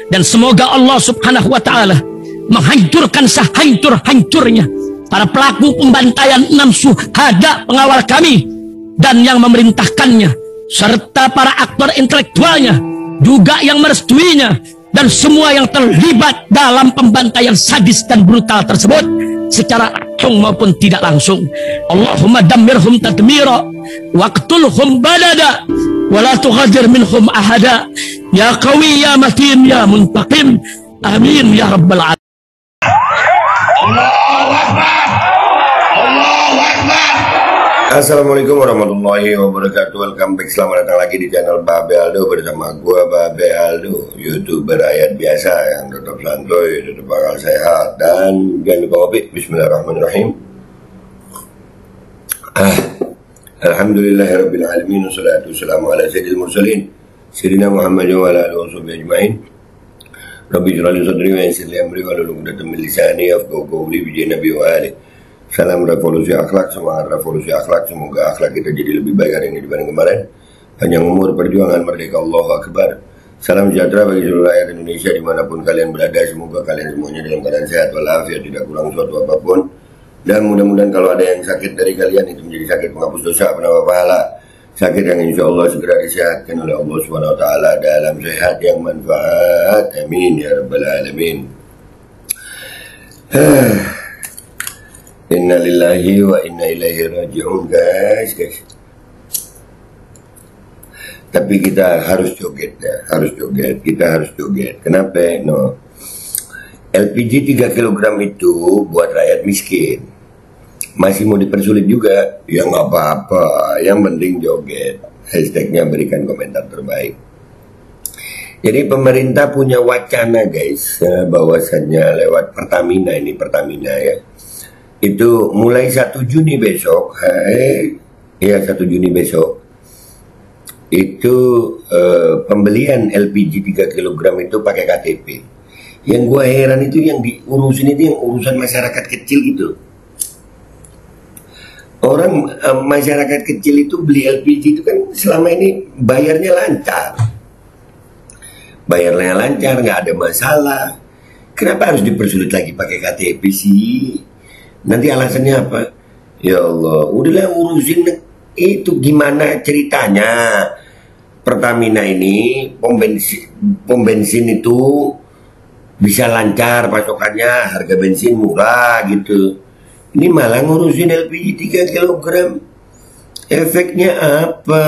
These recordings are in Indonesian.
Dan semoga Allah subhanahu wa ta'ala menghancurkan sehancur-hancurnya para pelaku pembantaian 6 syuhada pengawal kami dan yang memerintahkannya, serta para aktor intelektualnya juga yang merestuinya, dan semua yang terlibat dalam pembantaian sadis dan brutal tersebut secara langsung maupun tidak langsung. Allahumma dammirhum tadmira waqtulhum badada wala tughadir minhum ahada ya qawi ya matin ya muntaqim amin ya rabbal alamin. Allahu Akbar. Allahu Akbar. Assalamualaikum warahmatullahi wabarakatuh. Welcome back, selamat datang lagi di channel Babe Aldo bersama gua Babe Aldo, YouTuber rakyat biasa yang tetap santuy, tetap bakal sehat, dan jangan lupa ngopi. Bismillahirrahmanirrahim. Alhamdulillahirabbil alamin, wassalatu wassalamu ala sayyidil mursalin sayyidina Muhammad wa ala alihi washabihi ajmain. Rabbi shrah li sadri wa yassir li amri wahlul 'uqdatam min lisani yafqahu qawli bi nabi wa alihi. Salam revolusi akhlak, semangat revolusi akhlak. Semoga akhlak kita jadi lebih baik hari ini dibanding kemarin. Panjang umur, perjuangan, merdeka, Allahu Akbar. Salam sejahtera bagi seluruh rakyat Indonesia dimanapun kalian berada. Semoga kalian semuanya dalam keadaan sehat walafiat, tidak kurang suatu apapun. Dan mudah-mudahan kalau ada yang sakit dari kalian itu menjadi sakit penghapus dosa, penambah pahala, sakit yang insya Allah segera disehatkan oleh Allah Subhanahu Wa Taala dalam sehat yang manfaat. Amin ya rabbal alamin. Inna lillahi wa inna ilaihi raji'un, guys. Tapi kita harus joget ya, kita harus joget. Kenapa? No. LPG 3 kg itu buat rakyat miskin. Masih mau dipersulit juga? Ya nggak apa-apa, yang penting joget. Hashtagnya berikan komentar terbaik. Jadi pemerintah punya wacana, guys, bahwasannya lewat Pertamina ya. Itu mulai 1 Juni besok, 1 Juni besok, itu pembelian LPG 3 kg itu pakai KTP. Yang gue heran itu yang diurusin itu yang urusan masyarakat kecil gitu. Orang masyarakat kecil itu beli LPG itu kan selama ini bayarnya lancar, nggak ada masalah. Kenapa harus dipersulit lagi pakai KTP sih? Nanti alasannya apa? Ya Allah, udahlah urusin itu gimana ceritanya. Pertamina ini pom bensin itu bisa lancar pasokannya, harga bensin murah gitu. Ini malah ngurusin LPG 3 kg. Efeknya apa?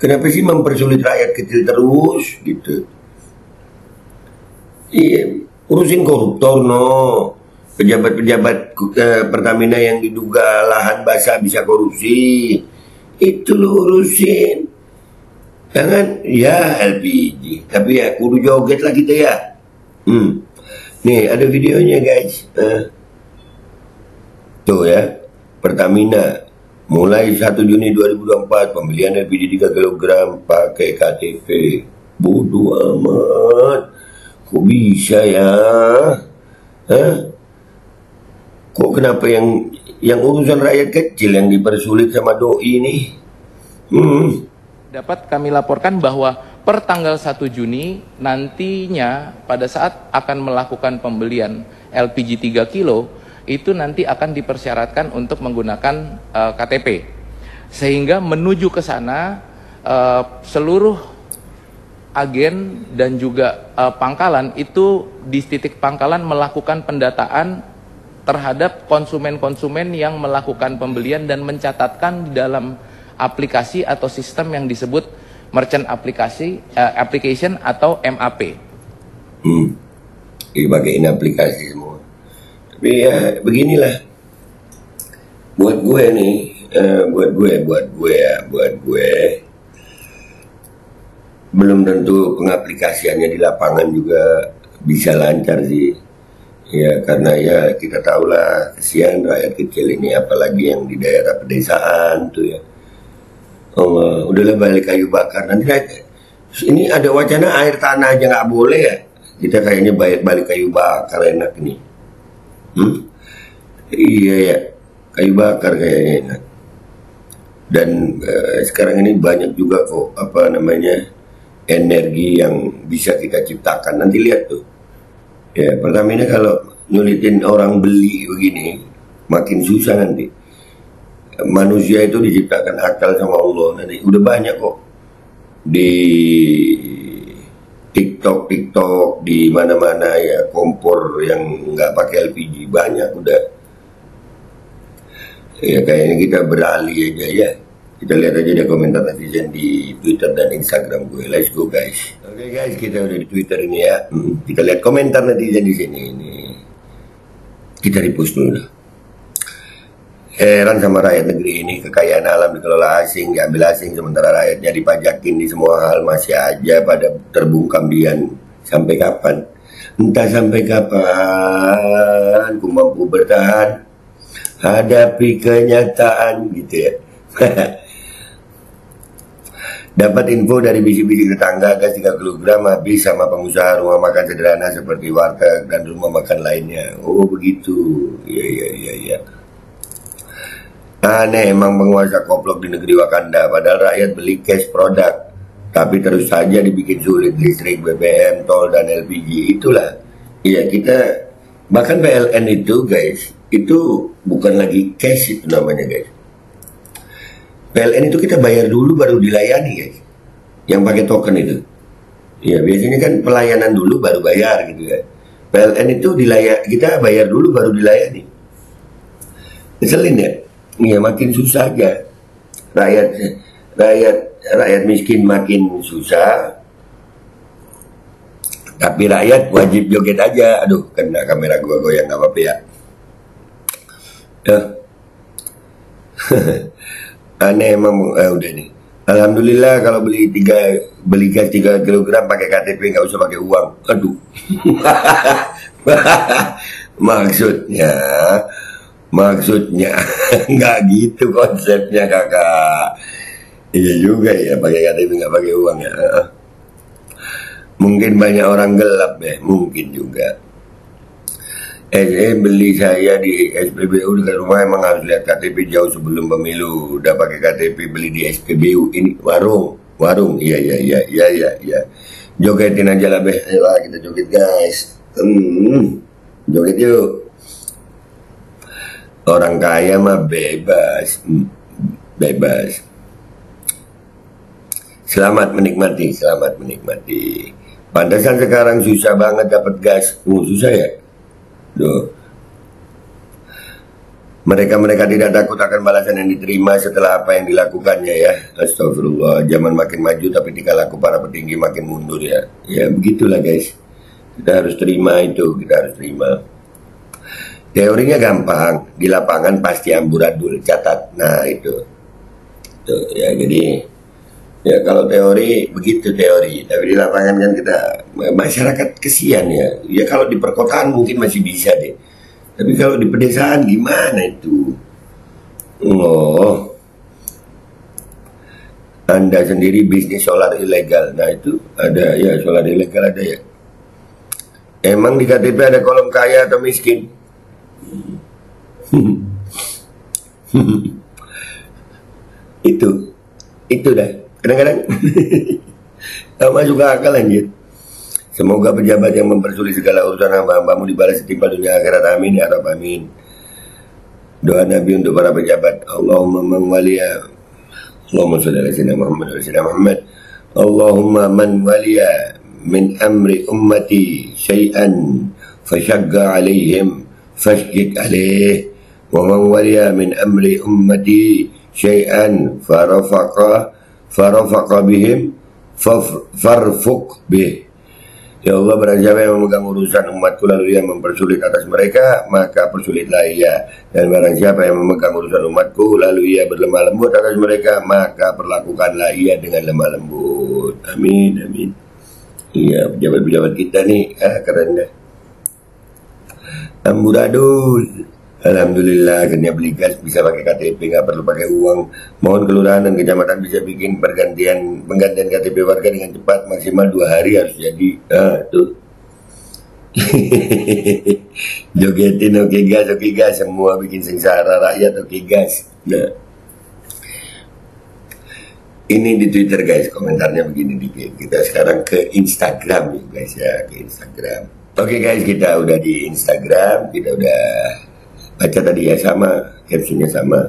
Kenapa sih mempersulit rakyat kecil terus gitu? Iya, urusin koruptor no. Pejabat-pejabat Pertamina yang diduga lahan basah bisa korupsi, itu lo urusin. Jangan ya LPG, tapi ya kudu joget lah kita ya. Nih ada videonya, guys. Tuh ya, Pertamina mulai 1 Juni 2024 pembelian LPG 3 kg pakai KTP. Bodoh amat, kok bisa ya? Kok kenapa yang urusan rakyat kecil yang dipersulit sama doi ini? Dapat kami laporkan bahwa per tanggal 1 Juni nantinya pada saat akan melakukan pembelian LPG 3 kilo itu nanti akan dipersyaratkan untuk menggunakan KTP. Sehingga menuju ke sana seluruh agen dan juga pangkalan itu di titik pangkalan melakukan pendataan terhadap konsumen-konsumen yang melakukan pembelian dan mencatatkan di dalam aplikasi atau sistem yang disebut merchant application atau MAP. Dipakein aplikasi semua. Tapi ya beginilah. Buat gue nih, buat gue belum tentu pengaplikasiannya di lapangan juga bisa lancar sih. Ya karena ya kita tahulah kesian rakyat kecil ini, apalagi yang di daerah pedesaan tuh ya. Allah, udahlah balik kayu bakar. Nanti ini ada wacana air tanah aja nggak boleh ya. Kita kayaknya balik kayu bakar enak nih. Iya ya, kayu bakar kayaknya enak. Dan sekarang ini banyak juga kok apa namanya energi yang bisa kita ciptakan. Nanti lihat tuh. Ya, Pertamina kalau nyulitin orang beli begini, makin susah nanti. Manusia itu diciptakan akal sama Allah. Nanti udah banyak kok di TikTok di mana-mana ya, kompor yang nggak pakai LPG banyak udah. Ya kayaknya kita beralih aja ya. Kita lihat aja deh komentar netizen di Twitter dan Instagram gue. Let's go guys. Oke guys, kita udah di Twitter ini ya. Kita lihat komentar netizen di sini. Ini kita repost dulu lah. Heran sama rakyat negeri ini, kekayaan alam dikelola asing, diambil asing, sementara rakyatnya dipajakin di semua hal, masih aja pada terbungkam dian. Sampai kapan? Entah sampai kapan ku mampu bertahan hadapi kenyataan gitu ya. Dapat info dari bisik-bisik tetangga, gas 3 kg habis sama pengusaha rumah makan sederhana seperti warteg dan rumah makan lainnya. Oh begitu, iya. Aneh emang penguasa koplok di negeri Wakanda, padahal rakyat beli cash produk, tapi terus saja dibikin sulit listrik, BBM, tol, dan LPG. Itulah, iya kita, bahkan PLN itu guys, itu bukan lagi cash itu namanya guys. PLN itu kita bayar dulu baru dilayani guys, yang pakai token itu. Ya biasanya kan pelayanan dulu baru bayar gitu kan. PLN itu kita bayar dulu baru dilayani. Ngeselin ya? Iya makin susah aja. Rakyat miskin makin susah. Tapi rakyat wajib joget aja. Aduh, kena kamera gua goyang, nggak apa-apa ya. Aneh emang, udah nih. Alhamdulillah kalau beli gas 3 kg pakai KTP, nggak usah pakai uang. Aduh. Maksudnya nggak gitu konsepnya kakak. Iya juga ya, pakai KTP nggak pakai uang ya. Mungkin banyak orang gelap ya, mungkin juga. Beli saya di SPBU dekat rumah, emang harus lihat KTP jauh sebelum pemilu. Udah pakai KTP beli di SPBU ini warung. Iya. Jogetin aja lah beh. Ayolah kita joget guys. Joget yuk. Orang kaya mah bebas. Selamat menikmati. Pantesan sekarang susah banget dapat gas. Susah ya. Duh. Mereka tidak takut akan balasan yang diterima setelah apa yang dilakukannya ya. Astagfirullah. Zaman makin maju tapi tingkah laku para petinggi makin mundur ya. Ya begitulah guys. Kita harus terima itu. Teorinya gampang, di lapangan pasti amburadul, catat. Nah itu ya, jadi ya kalau teori begitu teori, tapi di lapangan kan kita masyarakat kesian ya. Ya kalau di perkotaan mungkin masih bisa deh, tapi kalau di pedesaan gimana itu? Anda sendiri bisnis solar ilegal, nah itu ada ya, solar ilegal ada ya. Emang di KTP ada kolom kaya atau miskin? itu dah kadang-kadang tak masuk akal anjir. Semoga pejabat yang mempersulit segala urusan hamba-hambamu dibalas setimpal dunia akhirat, amin ya rabbal alamin. Doa Nabi untuk para pejabat, Allahumma man waliya, Allahumma sholli ala sayyidina Muhammad wa sayyidina Muhammad, Allahumma man waliya min amri ummati syai'an fashagga alaihim fashgik alaih, wa man waliya min amri ummati syai'an farafaqa bihim farfuq bih. Ya Allah, barang siapa yang memegang urusan umatku lalu ia mempersulit atas mereka, maka persulitlah ia. Dan barang siapa yang memegang urusan umatku lalu ia berlemah lembut atas mereka, maka perlakukanlah ia dengan lemah lembut. Amin. Iya, pejabat-pejabat kita nih keren dah. Amburadul. Alhamdulillah akhirnya beli gas bisa pakai KTP, nggak perlu pakai uang. Mohon kelurahan dan kecamatan bisa bikin penggantian KTP warga dengan cepat, maksimal 2 hari harus jadi. Tuh. Jogetin oke gas, semua bikin sengsara rakyat oke gas. Nah, Ini di Twitter guys, komentarnya begini dikit. Kita sekarang ke Instagram yuk guys ya, ke Instagram. Oke guys, kita udah di Instagram, kita udah baca tadi ya, sama, captionnya sama.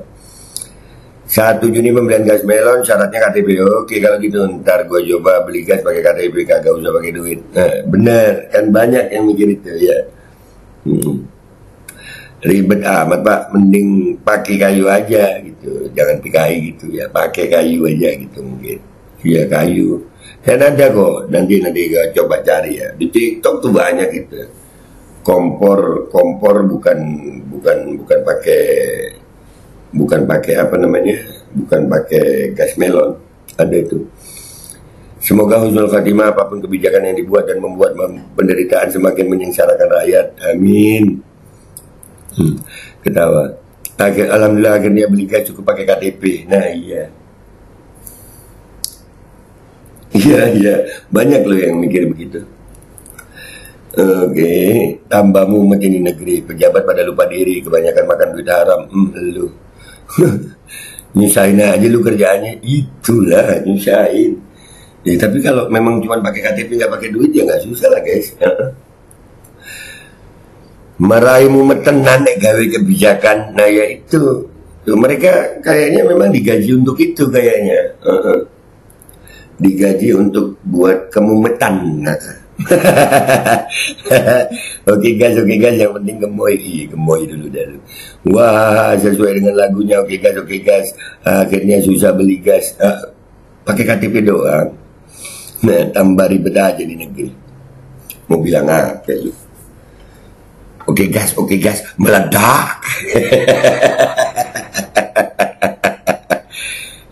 1 Juni pembelian gas melon, syaratnya KTP. Oke kalau gitu ntar gue coba beli gas pakai KTP, kagak usah pakai duit. Nah, bener, kan banyak yang mikir itu ya. Ribet amat pak, mending pakai kayu aja gitu, jangan PKI gitu ya, pakai kayu aja gitu mungkin. Iya kayu. Dan ada kok, nanti gue coba cari ya, di TikTok tuh banyak gitu. Kompor bukan pakai apa namanya, bukan pakai gas melon, ada itu. Semoga husnul khatimah apapun kebijakan yang dibuat dan membuat penderitaan semakin menyengsarakan rakyat. Amin. Ketawa. Alhamdulillah akhirnya beli gas cukup pakai KTP. Nah iya. Iya, banyak loh yang mikir begitu. Oke, tambah mumet ini negeri. Pejabat pada lupa diri, kebanyakan makan duit haram. Lu. Nyusahin aja lu kerjaannya. Itulah nyusahin. Ya, tapi kalau memang cuma pakai KTP nggak pakai duit ya nggak susah lah guys. Maraimu metenan gawe kebijakan. Nah ya itu tuh, mereka kayaknya memang digaji untuk itu kayaknya. Digaji untuk buat kemumetan. Oke guys, yang penting gemoy. Gemoy dulu. Wah, sesuai dengan lagunya. Oke guys. Akhirnya susah beli gas, pakai KTP doang. Nah, tambah ribet aja di negeri. Mau bilang apa lu? Oke gas, meledak.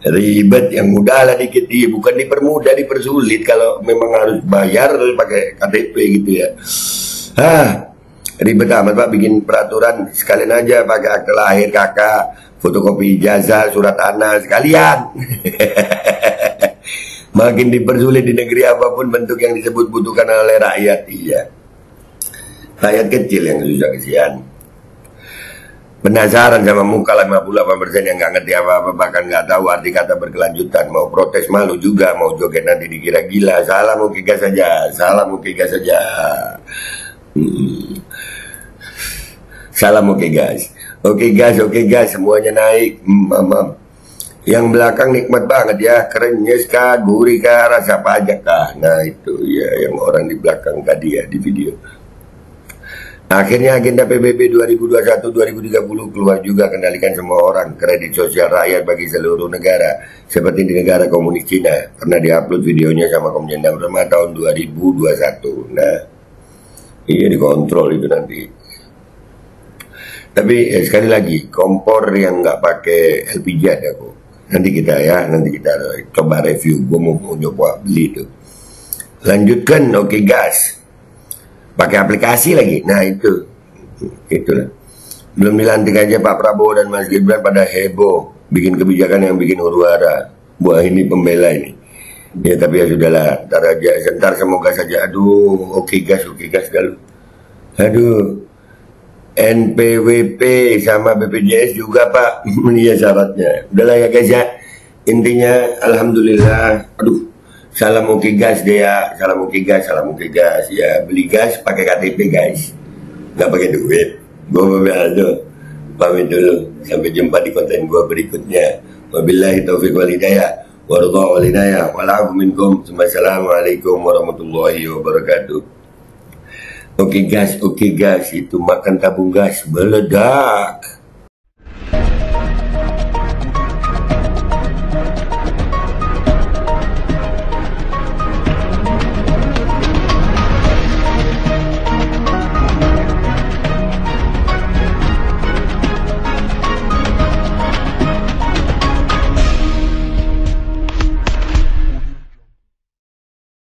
Ribet, yang mudah lah dikit, bukan dipermudah, dipersulit. Kalau memang harus bayar harus pakai KTP gitu ya. Ribet amat pak, bikin peraturan sekalian aja pakai akte lahir kakak, fotokopi ijazah, surat tanah sekalian. Makin dipersulit di negeri apapun bentuk yang disebut butuhkan oleh rakyat. Iya, rakyat kecil yang susah kesian. Penasaran sama muka 58% yang nggak ngerti apa-apa, bahkan nggak tahu arti kata berkelanjutan. Mau protes malu juga, mau joget nanti dikira gila. Salam oke gas saja. Salam oke gas. Oke gas, semuanya naik. Yang belakang nikmat banget ya, kerennya kah, gurih kah, rasa pajak kah. Nah itu ya yang orang di belakang tadi ya di video. Akhirnya agenda PBB 2021-2030 keluar juga, kendalikan semua orang, kredit sosial rakyat bagi seluruh negara, seperti di negara komunis Cina. Pernah diupload videonya sama Komjen Rema tahun 2021. Nah, iya dikontrol itu nanti. Tapi sekali lagi, kompor yang nggak pakai LPG ada kok. Nanti kita coba review. Gue mau nyoba beli itu. Lanjutkan, oke gas. Pakai aplikasi lagi. Nah itulah. Belum dilantik aja Pak Prabowo dan Mas Gibran pada heboh bikin kebijakan yang bikin huru-hara. Wah ini pembela ini. Ya tapi ya sudahlah, ntar semoga saja. Aduh, oke gas gal. Aduh, NPWP sama BPJS juga Pak. Ini ya syaratnya. Udahlah ya guys ya. Intinya alhamdulillah. Aduh, salam oke gas deh ya. Salam oke gas ya. Beli gas pakai KTP guys, nggak pakai duit. Gue pamit dulu. Sampai jumpa di konten gue berikutnya. Wabillahi taufiq wal hidayah. Waridha wal hidayah. Wa'alaikum minkum. Assalamualaikum warahmatullahi wabarakatuh. Oke gas, itu makan tabung gas meledak.